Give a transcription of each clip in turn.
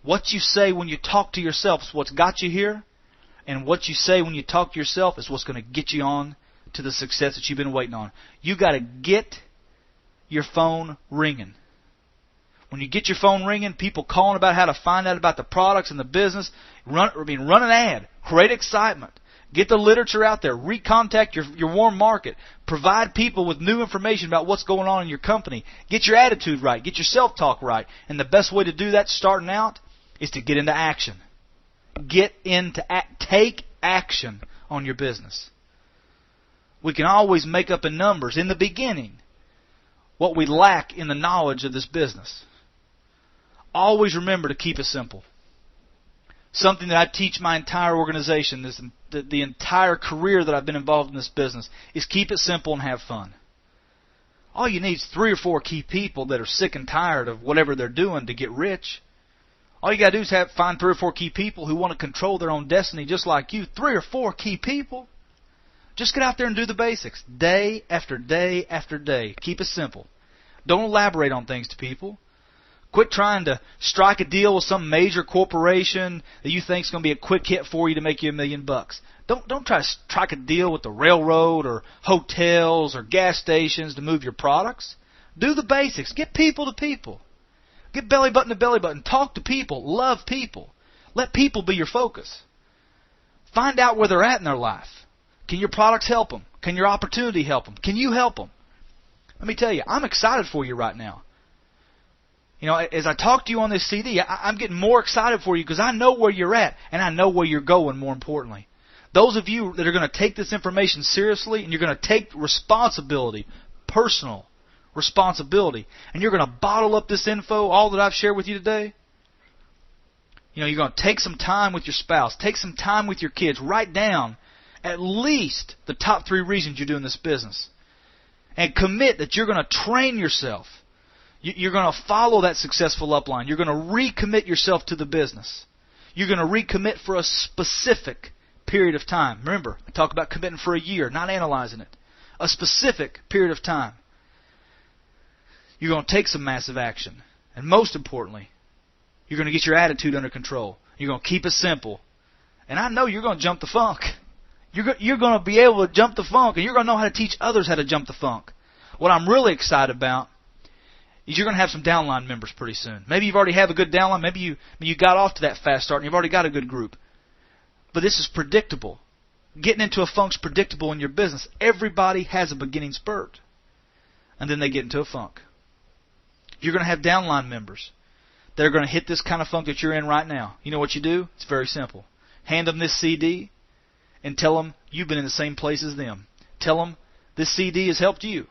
What you say when you talk to yourself is what's got you here, and what you say when you talk to yourself is what's going to get you on to the success that you've been waiting on. You got to get your phone ringing. When you get your phone ringing, people calling about how to find out about the products and the business, run an ad, create excitement, get the literature out there, recontact your warm market, provide people with new information about what's going on in your company, get your attitude right, get your self-talk right. And the best way to do that starting out is to get into action. Take action on your business. We can always make up in numbers in the beginning what we lack in the knowledge of this business. Always remember to keep it simple. Something that I teach my entire organization, the entire career that I've been involved in this business, is keep it simple and have fun. All you need is 3 or 4 key people that are sick and tired of whatever they're doing to get rich. All you got to do is find 3 or 4 key people who want to control their own destiny just like you. 3 or 4 key people. Just get out there and do the basics. Day after day after day. Keep it simple. Don't elaborate on things to people. Quit trying to strike a deal with some major corporation that you think is going to be a quick hit for you to make you $1 million. Don't try to strike a deal with the railroad or hotels or gas stations to move your products. Do the basics. Get people to people. Get belly button to belly button. Talk to people. Love people. Let people be your focus. Find out where they're at in their life. Can your products help them? Can your opportunity help them? Can you help them? Let me tell you, I'm excited for you right now. You know, as I talk to you on this CD, I'm getting more excited for you because I know where you're at and I know where you're going, more importantly. Those of you that are going to take this information seriously and you're going to take responsibility, personal responsibility, and you're going to bottle up this info, all that I've shared with you today, you know, you're going to take some time with your spouse, take some time with your kids, write down at least the top 3 reasons you're doing this business, and commit that you're going to train yourself. You're going to follow that successful upline. You're going to recommit yourself to the business. You're going to recommit for a specific period of time. Remember, I talk about committing for a year, not analyzing it. A specific period of time. You're going to take some massive action. And most importantly, you're going to get your attitude under control. You're going to keep it simple. And I know you're going to jump the funk. You're going to be able to jump the funk, and you're going to know how to teach others how to jump the funk. What I'm really excited about is you're going to have some downline members pretty soon. Maybe you've already have a good downline. Maybe you got off to that fast start and you've already got a good group. But this is predictable. Getting into a funk's predictable in your business. Everybody has a beginning spurt. And then they get into a funk. You're going to have downline members that are going to hit this kind of funk that you're in right now. You know what you do? It's very simple. Hand them this CD and tell them you've been in the same place as them. Tell them this CD has helped you.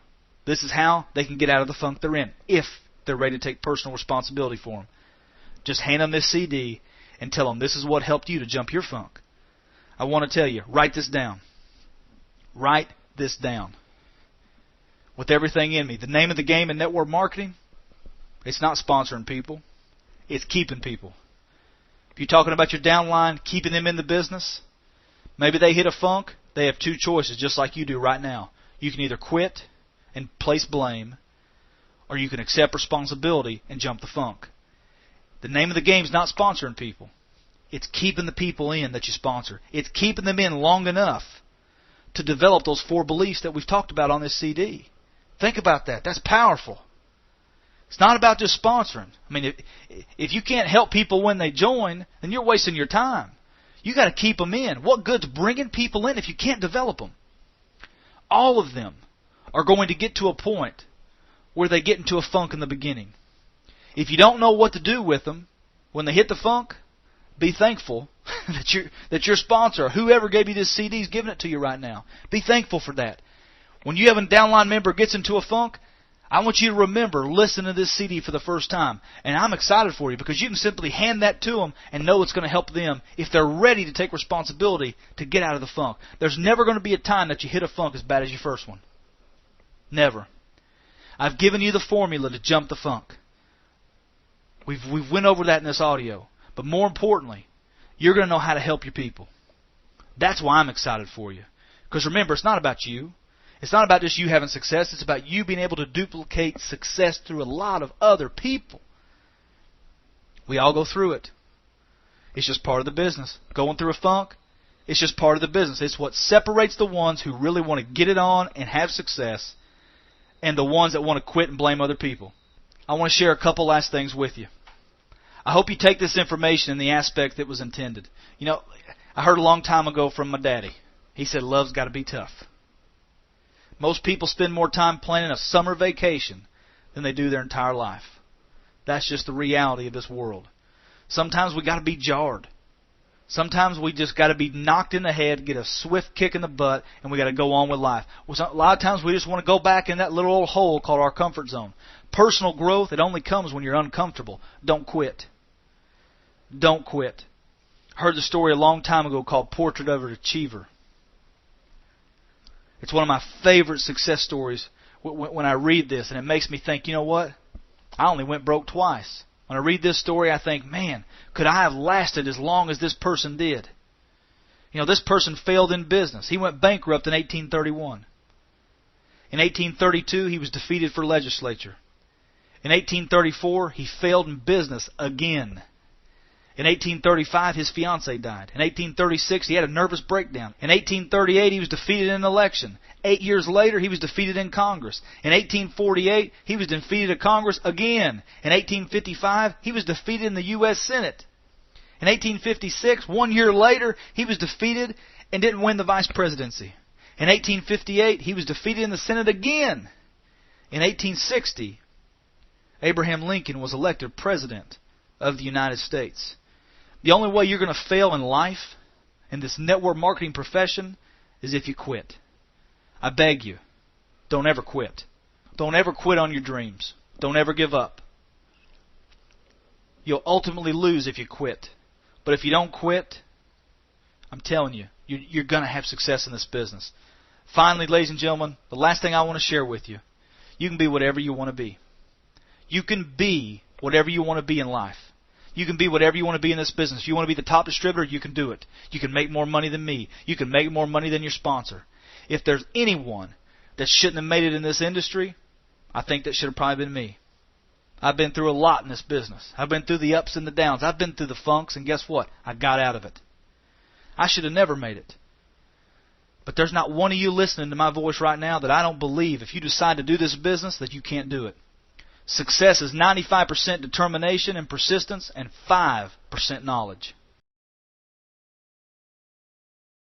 This is how they can get out of the funk they're in, if they're ready to take personal responsibility for them. Just hand them this CD and tell them this is what helped you to jump your funk. I want to tell you, write this down. Write this down. With everything in me. The name of the game in network marketing, it's not sponsoring people. It's keeping people. If you're talking about your downline, keeping them in the business, maybe they hit a funk, they have 2 choices just like you do right now. You can either quit and place blame, or you can accept responsibility and jump the funk. The name of the game is not sponsoring people. It's keeping the people in that you sponsor. It's keeping them in long enough to develop those 4 beliefs that we've talked about on this CD. Think about that. That's powerful. It's not about just sponsoring. I mean, if you can't help people when they join, then you're wasting your time. You got to keep them in. What good's bringing people in if you can't develop them? All of them are going to get to a point where they get into a funk in the beginning. If you don't know what to do with them when they hit the funk, be thankful that your sponsor, whoever gave you this CD, is giving it to you right now. Be thankful for that. When you have a downline member gets into a funk, I want you to remember, listen to this CD for the first time. And I'm excited for you because you can simply hand that to them and know it's going to help them if they're ready to take responsibility to get out of the funk. There's never going to be a time that you hit a funk as bad as your first one. Never. I've given you the formula to jump the funk. We've went over that in this audio. But more importantly, you're going to know how to help your people. That's why I'm excited for you. Because remember, it's not about you. It's not about just you having success. It's about you being able to duplicate success through a lot of other people. We all go through it. It's just part of the business. Going through a funk, it's just part of the business. It's what separates the ones who really want to get it on and have success and the ones that want to quit and blame other people. I want to share a couple last things with you. I hope you take this information in the aspect that was intended. You know, I heard a long time ago from my daddy. He said, love's got to be tough. Most people spend more time planning a summer vacation than they do their entire life. That's just the reality of this world. Sometimes we got to be jarred. Sometimes we just got to be knocked in the head, get a swift kick in the butt, and we got to go on with life. A lot of times we just want to go back in that little old hole called our comfort zone. Personal growth, it only comes when you're uncomfortable. Don't quit. Don't quit. I heard the story a long time ago called Portrait of an Achiever. It's one of my favorite success stories when I read this, and it makes me think, you know what? I only went broke twice. When I read this story, I think, man, could I have lasted as long as this person did? You know, this person failed in business. He went bankrupt in 1831. In 1832, he was defeated for legislature. In 1834, he failed in business again. In 1835, his fiancée died. In 1836, he had a nervous breakdown. In 1838, he was defeated in an election. 8 years later, he was defeated in Congress. In 1848, he was defeated in Congress again. In 1855, he was defeated in the U.S. Senate. In 1856, 1 year later, he was defeated and didn't win the vice presidency. In 1858, he was defeated in the Senate again. In 1860, Abraham Lincoln was elected President of the United States. The only way you're going to fail in life, in this network marketing profession, is if you quit. I beg you, don't ever quit. Don't ever quit on your dreams. Don't ever give up. You'll ultimately lose if you quit. But if you don't quit, I'm telling you, you're going to have success in this business. Finally, ladies and gentlemen, the last thing I want to share with you, you can be whatever you want to be. You can be whatever you want to be in life. You can be whatever you want to be in this business. If you want to be the top distributor, you can do it. You can make more money than me. You can make more money than your sponsor. If there's anyone that shouldn't have made it in this industry, I think that should have probably been me. I've been through a lot in this business. I've been through the ups and the downs. I've been through the funks, and guess what? I got out of it. I should have never made it. But there's not one of you listening to my voice right now that I don't believe if you decide to do this business that you can't do it. Success is 95% determination and persistence and 5% knowledge.